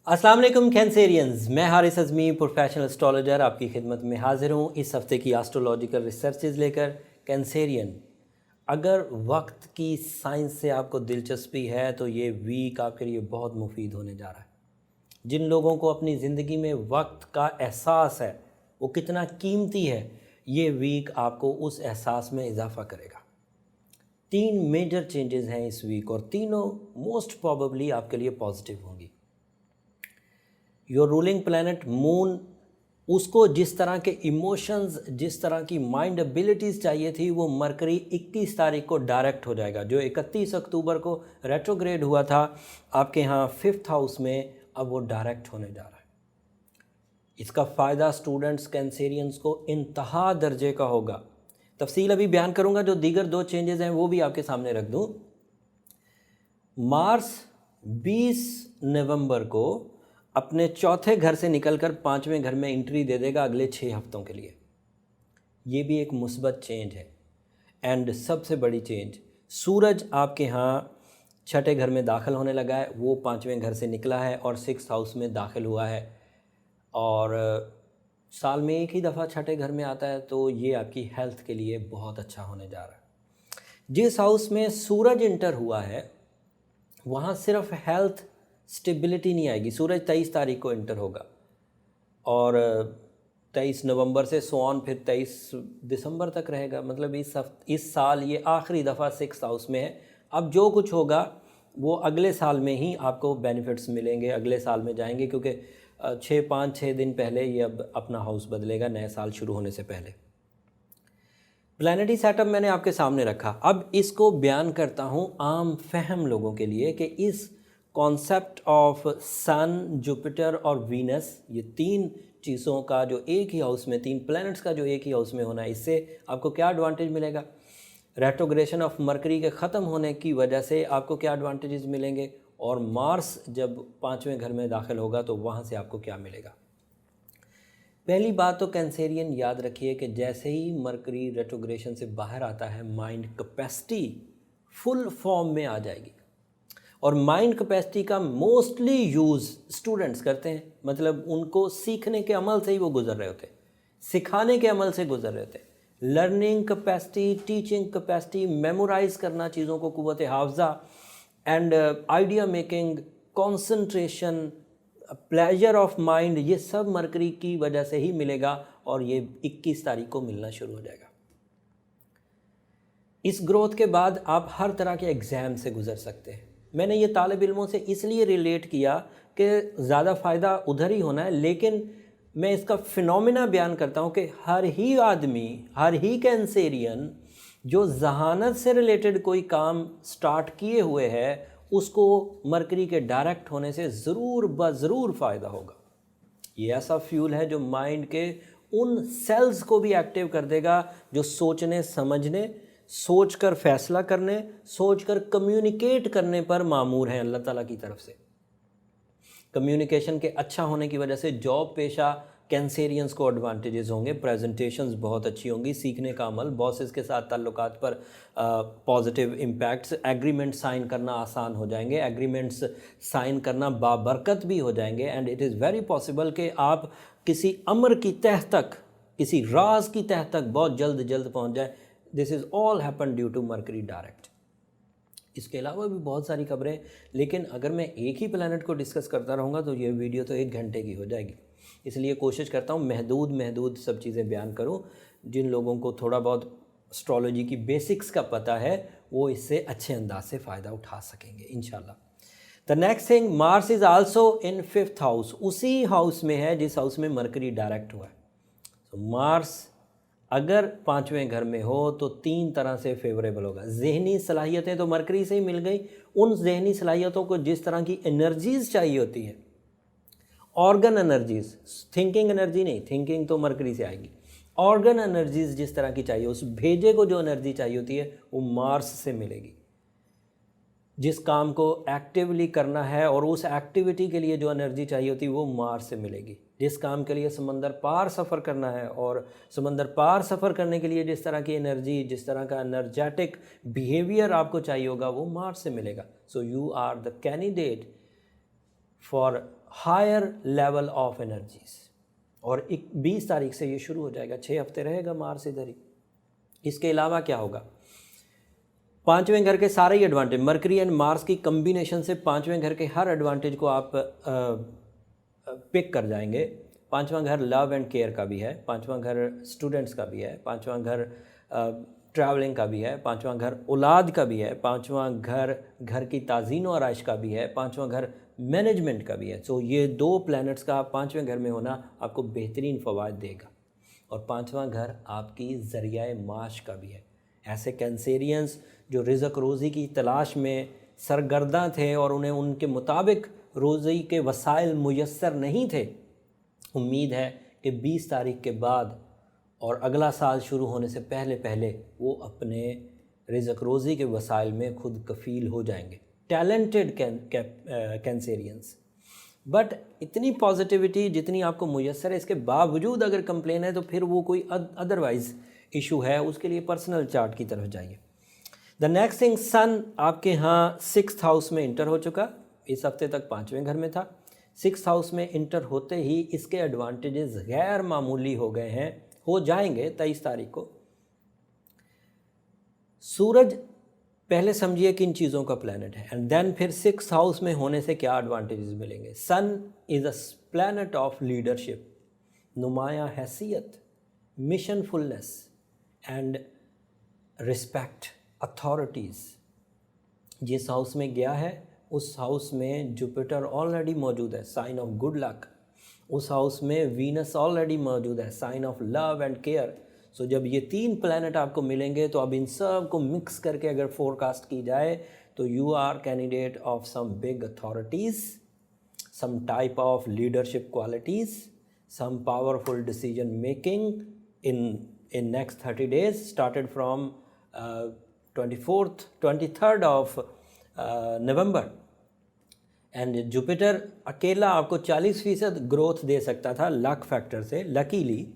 अस्सलाम वालेकुम कैंसेरियंस, मैं हारिस अज़मी प्रोफेशनल एस्ट्रोलॉजर आपकी खिदमत में हाजिर हूँ इस हफ्ते की एस्ट्रोलॉजिकल रिसर्चेज लेकर। कैंसेरियन, अगर वक्त की साइंस से आपको दिलचस्पी है तो ये वीक आपके लिए बहुत मुफीद होने जा रहा है। जिन लोगों को अपनी ज़िंदगी में वक्त का एहसास है वो कितना कीमती है, ये वीक आपको उस एहसास में इजाफ़ा करेगा। 3 मेजर चेंजेस हैं इस वीक और तीनों मोस्ट प्रोबेबली आपके लिए पॉजिटिव होंगी। योर रूलिंग प्लैनेट मून, उसको जिस तरह के इमोशंस, जिस तरह की माइंड एबिलिटीज़ चाहिए थी, वो मरकरी 21 तारीख को डायरेक्ट हो जाएगा। जो 31 अक्टूबर को रेट्रोग्रेड हुआ था आपके यहाँ 5th हाउस में, अब वो डायरेक्ट होने जा रहा है। इसका फ़ायदा स्टूडेंट्स कैंसेरियंस को इंतहा दर्जे का होगा। तफसील अभी बयान करूँगा, जो दीगर 2 चेंजेस हैं वो भी आपके सामने रख दूँ। मार्स 20 नवंबर को अपने चौथे घर से निकलकर 5वें घर में एंट्री दे देगा अगले 6 हफ्तों के लिए। ये भी एक मुस्बत चेंज है। एंड सबसे बड़ी चेंज, सूरज आपके यहाँ 6ठे घर में दाखिल होने लगा है, वो 5वें घर से निकला है और 6th हाउस में दाखिल हुआ है। और साल में एक ही दफ़ा 6ठे घर में आता है, तो ये आपकी हेल्थ के लिए बहुत अच्छा होने जा रहा है। जिस हाउस में सूरज इंटर हुआ है वहाँ सिर्फ हेल्थ स्टेबिलिटी नहीं आएगी। सूरज 23 तारीख को इंटर होगा और 23 नवंबर से सोन फिर 23 दिसंबर तक रहेगा। मतलब इस साल ये आखिरी दफ़ा 6th हाउस में है। अब जो कुछ होगा वो अगले साल में ही आपको बेनिफिट्स मिलेंगे, अगले साल में जाएंगे, क्योंकि 5-6 दिन पहले ये अब अपना हाउस बदलेगा नए साल शुरू होने से पहले। प्लैनेटरी सेटअप मैंने आपके सामने रखा। अब इसको बयान करता हूँ आम फहम लोगों के लिए कि इस कॉन्सेप्ट ऑफ सन, जुपिटर और वीनस, ये 3 चीज़ों का जो एक ही हाउस में, 3 प्लैनेट्स का जो एक ही हाउस में होना है, इससे आपको क्या एडवांटेज मिलेगा। रेट्रोग्रेशन ऑफ मरकरी के ख़त्म होने की वजह से आपको क्या एडवांटेजेस मिलेंगे, और मार्स जब 5वें घर में दाखिल होगा तो वहाँ से आपको क्या मिलेगा। पहली बात तो कैंसेरियन याद रखिए कि जैसे ही मरकरी रेट्रोग्रेशन से बाहर आता है, माइंड कैपेसिटी फुल फॉर्म में आ जाएगी। और माइंड कैपेसिटी का मोस्टली यूज़ स्टूडेंट्स करते हैं, मतलब उनको सीखने के अमल से ही वो गुजर रहे होते हैं, सिखाने के अमल से गुजर रहे होते हैं। Learning capacity, teaching capacity, memorise करना चीज़ों को, कुव्वत हाफ़ज़ा and idea making, concentration, pleasure of mind, ये सब मरकरी की वजह से ही मिलेगा और ये 21 तारीख को मिलना शुरू हो जाएगा। इस ग्रोथ के बाद आप हर तरह के एग्ज़ाम से गुजर सकते हैं। मैंने ये तालिब इल्मों से इसलिए रिलेट किया कि ज़्यादा फ़ायदा उधर ही होना है, लेकिन मैं इसका फिनोमिना बयान करता हूँ कि हर ही आदमी, हर ही कैंसेरियन जो जहानत से रिलेटेड कोई काम स्टार्ट किए हुए है, उसको मरकरी के डायरेक्ट होने से ज़रूर फ़ायदा होगा। ये ऐसा फ्यूल है जो माइंड के उन सेल्स को भी एक्टिव कर देगा जो सोचने, समझने, सोचकर फैसला करने, सोचकर कम्युनिकेट करने पर मामूर हैं अल्लाह ताला की तरफ से। कम्युनिकेशन के अच्छा होने की वजह से जॉब पेशा कैंसेरियंस को एडवांटेजेस होंगे, प्रेजेंटेशंस बहुत अच्छी होंगी, सीखने का अमल, बॉसेस के साथ ताल्लुकात पर पॉजिटिव इम्पैक्ट्स, एग्रीमेंट साइन करना आसान हो जाएंगे, एग्रीमेंट्स साइन करना बाबरकत भी हो जाएंगे। And it is very possible कि आप किसी अमर की तह तक, किसी राज की तह तक बहुत जल्द पहुँच जाए। This is all happen due to Mercury direct. इसके अलावा भी बहुत सारी खबरें, लेकिन अगर मैं एक ही प्लैनेट को डिस्कस करता रहूँगा तो ये वीडियो तो 1 घंटे की हो जाएगी। इसलिए कोशिश करता हूँ महदूद सब चीज़ें बयान करूँ। जिन लोगों को थोड़ा बहुत एस्ट्रोलॉजी की बेसिक्स का पता है वो इससे अच्छे अंदाज से फ़ायदा उठा सकेंगे इंशाल्लाह। The next thing, Mars is also in 5th house, उसी हाउस में है जिस हाउस में मरकरी डायरेक्ट हुआ है। तो मार्स अगर 5वें घर में हो तो 3 तरह से फेवरेबल होगा। जहनी सलाहियतें तो मरकरी से ही मिल गई, उन जहनी सलाहियतों को जिस तरह की एनर्जीज़ चाहिए होती है, ऑर्गन एनर्जीज़, थिंकिंग एनर्जी नहीं, थिंकिंग तो मरकरी से आएगी, ऑर्गन एनर्जीज़ जिस तरह की चाहिए, उस भेजे को जो एनर्जी चाहिए होती है वो मार्स से मिलेगी। जिस काम को एक्टिवली करना है और उस एक्टिविटी के लिए जो एनर्जी चाहिए होती है वो मार्स से मिलेगी। जिस काम के लिए समंदर पार सफ़र करना है और समंदर पार सफ़र करने के लिए जिस तरह की एनर्जी, जिस तरह का एनर्जेटिक बिहेवियर आपको चाहिए होगा वो मार्स से मिलेगा। So you are the candidate for higher level of energies. और 20 तारीख से ये शुरू हो जाएगा, 6 हफ्ते रहेगा मार्स इधर ही। इसके अलावा क्या होगा, पांचवें घर के सारे ही एडवांटेज, मरकरी एंड मार्स की कम्बिनेशन से पांचवें घर के हर एडवांटेज को आप पिक कर जाएंगे। पांचवा घर लव एंड केयर का भी है, पांचवा घर स्टूडेंट्स का भी है, पांचवा घर ट्रैवलिंग का भी है, पांचवा घर औलाद का भी है, पांचवा घर घर की ताज़ीन और आराइश का भी है, पांचवा घर मैनेजमेंट का भी है। सो ये 2 प्लैनेट्स का पांचवें घर में होना आपको बेहतरीन फ़वाद देगा। और पांचवा घर आपकी ज़रिया माश का भी है। ऐसे कैंसेरियंस जो रिज़्क रोज़ी की तलाश में सरगर्दा थे और उन्हें उनके मुताबिक रोज़ी के वसाइल मुयस्सर नहीं थे, उम्मीद है कि 20 तारीख के बाद और अगला साल शुरू होने से पहले पहले वो अपने रिज़्क रोज़ी के वसाइल में खुद कफ़ील हो जाएंगे। टैलेंटेड कैंसेरियंस, बट इतनी पॉजिटिविटी जितनी आपको मुयस्सर है, इसके बावजूद अगर कंप्लेन है तो फिर वो कोई अदरवाइज़ इशू है, उसके लिए पर्सनल चार्ट की तरफ जाइए। द नेक्स्ट थिंग, सन आपके यहाँ 6th हाउस में इंटर हो चुका, इस हफ्ते तक 5वें घर में था। 6th हाउस में इंटर होते ही इसके एडवांटेजेस गैर मामूली हो गए हैं, हो जाएंगे 23 तारीख को। सूरज पहले समझिए किन चीज़ों का प्लैनेट है, एंड देन फिर 6th हाउस में होने से क्या एडवांटेजेस मिलेंगे। Sun is a planet of leadership, नुमाया हैसियत, मिशनफुलनेस एंड रिस्पेक्ट, अथॉरिटीज़। जिस हाउस में गया है उस हाउस में जुपिटर ऑलरेडी मौजूद है, साइन ऑफ गुड लक। उस हाउस में वीनस ऑलरेडी मौजूद है, sign of love and care. So जब ये 3 प्लैनेट आपको मिलेंगे तो अब इन सब को मिक्स करके अगर फोरकास्ट की जाए तो you are candidate of some big authorities, some type of leadership qualities, some powerful decision making in next 30 days started from 23rd of November। And Jupiter अकेला आपको 40% ग्रोथ दे सकता था लक फैक्टर से, लकीली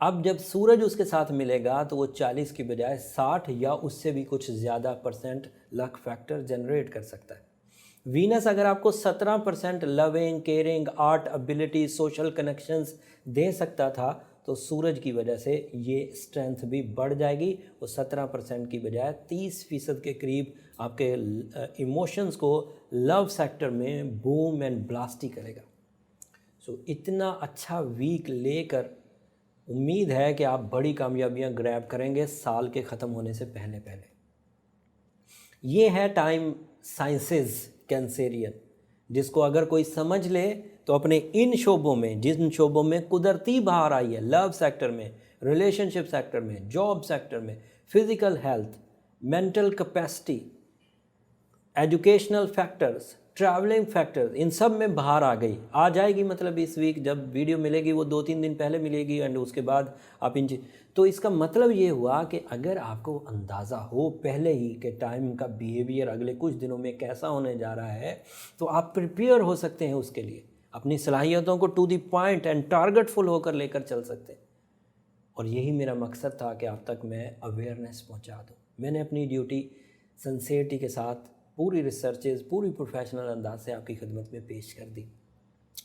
अब जब सूरज उसके साथ मिलेगा तो वो 40 की बजाय 60 या उससे भी कुछ ज़्यादा % लक फैक्टर जनरेट कर सकता है। वीनस अगर आपको 17% loving, caring, art ability, social connections दे सकता था तो सूरज की वजह से ये स्ट्रेंथ भी बढ़ जाएगी। वो 17% की बजाय 30% के करीब आपके इमोशंस को लव सेक्टर में बूम एंड ब्लास्टी करेगा। सो इतना अच्छा वीक लेकर उम्मीद है कि आप बड़ी कामयाबियां ग्रैब करेंगे साल के ख़त्म होने से पहले पहले। ये है टाइम साइंसेस कैंसेरियन, जिसको अगर कोई समझ ले तो अपने इन शोबों में, जिन शोबों में कुदरती बाहर आई है, लव सेक्टर में, रिलेशनशिप सेक्टर में, जॉब सेक्टर में, physical health, mental capacity, educational factors, travelling factors, इन सब में बाहर आ गई, आ जाएगी। मतलब इस वीक जब वीडियो मिलेगी वो 2-3 दिन पहले मिलेगी एंड उसके बाद आप तो इसका मतलब ये हुआ कि अगर आपको अंदाज़ा हो पहले ही कि टाइम का बिहेवियर अगले कुछ दिनों में कैसा होने जा रहा है तो आप प्रिपेयर हो सकते हैं, उसके लिए अपनी सलाहियतों को टू द पॉइंट एंड टारगेटफुल होकर लेकर चल सकते हैं। और यही मेरा मकसद था कि आप तक मैं अवेयरनेस पहुंचा दूं। मैंने अपनी ड्यूटी सिंसियरिटी के साथ पूरी रिसर्चेज पूरी प्रोफेशनल अंदाज से आपकी खिदमत में पेश कर दी।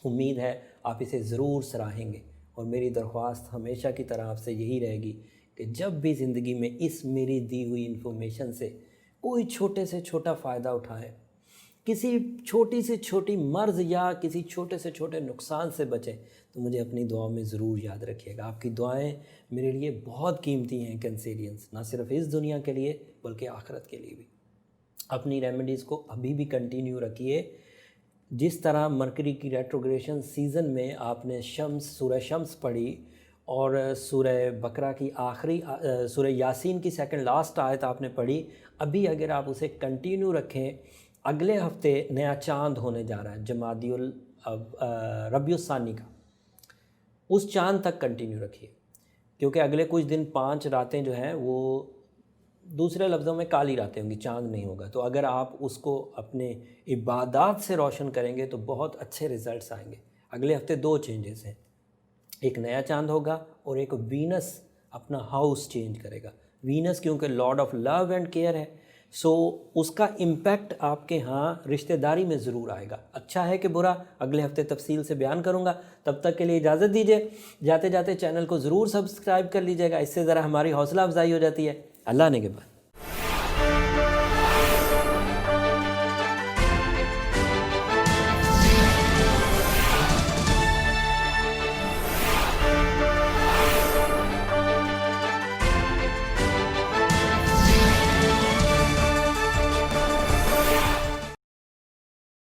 उम्मीद है आप इसे ज़रूर सराहेंगे और मेरी दरख्वास्त हमेशा की तरह आपसे यही रहेगी कि जब भी ज़िंदगी में इस मेरी दी हुई इन्फॉर्मेशन से कोई छोटे से छोटा फ़ायदा उठाएं, किसी छोटी से छोटी मर्ज़ या किसी छोटे से छोटे नुकसान से बचें, तो मुझे अपनी दुआओं में ज़रूर याद रखिएगा। आपकी दुआएं मेरे लिए बहुत कीमती हैं कैंसेरियंस, ना सिर्फ इस दुनिया के लिए बल्कि आखिरत के लिए भी। अपनी रेमेडीज़ को अभी भी कंटिन्यू रखिए। जिस तरह मरकरी की रेट्रोग्रेशन सीज़न में आपने सूरह शम्स पढ़ी और सूरह बकरा की आखिरी सूरह यासीन की सेकंड लास्ट आयत आपने पढ़ी, अभी अगर आप उसे कंटिन्यू रखें, अगले हफ्ते नया चांद होने जा रहा है जमादियुल रबियुस्सानी का, उस चांद तक कंटिन्यू रखिए, क्योंकि अगले कुछ दिन 5 रातें जो हैं वो दूसरे लफ्ज़ों में काली रातें होंगी, चांद नहीं होगा। तो अगर आप उसको अपने इबादत से रोशन करेंगे तो बहुत अच्छे रिज़ल्ट्स आएंगे। अगले हफ्ते 2 चेंजेस हैं, एक नया चांद होगा और एक वीनस अपना हाउस चेंज करेगा। वीनस क्योंकि Lord of love and care है, सो उसका इम्पैक्ट आपके यहाँ रिश्तेदारी में ज़रूर आएगा। अच्छा है कि बुरा, अगले हफ्ते तफसील से बयान करूँगा। तब तक के लिए इजाज़त दीजिए। जाते जाते चैनल को ज़रूर सब्सक्राइब कर लीजिएगा, इससे ज़रा हमारी हौसला अफजाई हो जाती है। अल्लाह ने के बाद।